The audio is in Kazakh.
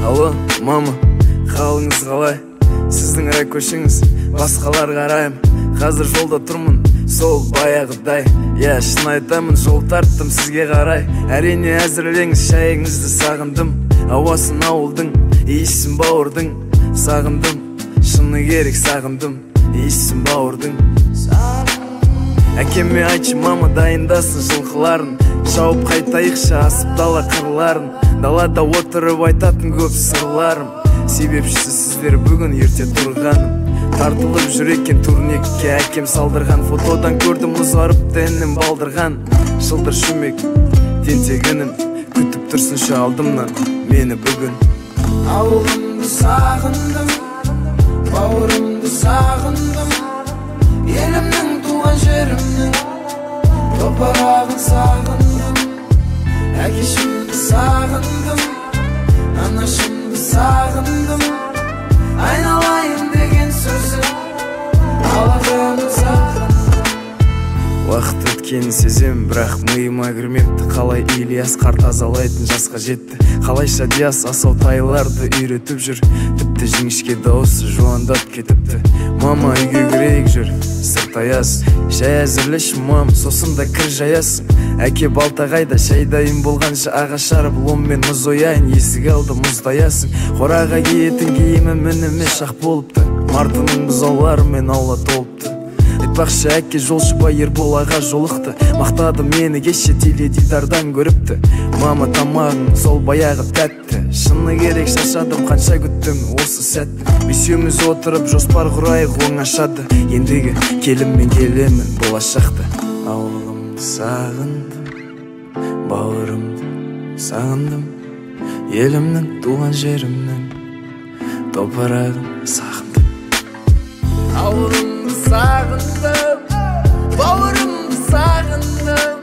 Алло, мама, қалыңыз қалай? Сіздің райкөшіңіз, басқалар қарайым. Қазір жолда тұрмын, сол баяғыдай. Я, шын айтамын, жол тарттым сізге қарай. Әрине әзірлеңіз, шайыңызды сағындым. Ауасын ауылдың, иісін бауырдың. Сағындым, шыны керек сағындым. Иісін бауырдың. Әкеме айтшы, мама, дайындасын жылқыларын. Шауып қайтайықшы, асып дала қырларын. Далада отырып айтатын көп сырларым. Себепшісі сіздер бүгін ерте тұрғаным. Тартылып жүр екен турникке әкем салдырған. Фотодан көрдім ұзарып тәнім балдырған. Шылдыр шүмек тентегінім, күтіп тұрсыншы алдымнан мені бүгін. Ауылымды сағындым, бауырымды сағындым, елімнің туған жерімнің топырағын сағындым. Әкешімді сағындым, анашымды сағындым, айналайын деген сөзі алақанын сағындым. Уақыт өткенін сезем, бірақ миыма кірмепті. Қалай Ильяс қарт азалайтын жасқа жетті. Қалайша Диас асау тайларды үйретіп жүр. Тіпті жіңішке дауысы жуандап кетіпті. Мама, үйге кірейік жүр, сырт аяз. Шай әзірлеші, мам, сосын да кір жаясың. Әке балтағайда шай дайын болғанша ағаш жарып ломмен мұз ояйын. Есік алды мұздаясың. Қораға киетін киімі мініме шақ болыпты. Мартының бұзауларымен аула толыпты. Айтпақшы әке жолшыбай Ербол аға жолықты. Мақтады мені кеше теледидардан көріпті. Мама, тамағың сол баяғы тәтті. Шыны керек шашадым, қанша күттім осы сәтті. Бесеуміз отырып жоспар құрайық оңашады. Ендігі келіммен келемін болашақты. Ауылымды сағындым, бауырымды сағындым, елімнің туған жерімнің топырағын сағындым. Ауылымды сағындым, бауырымды сағындым,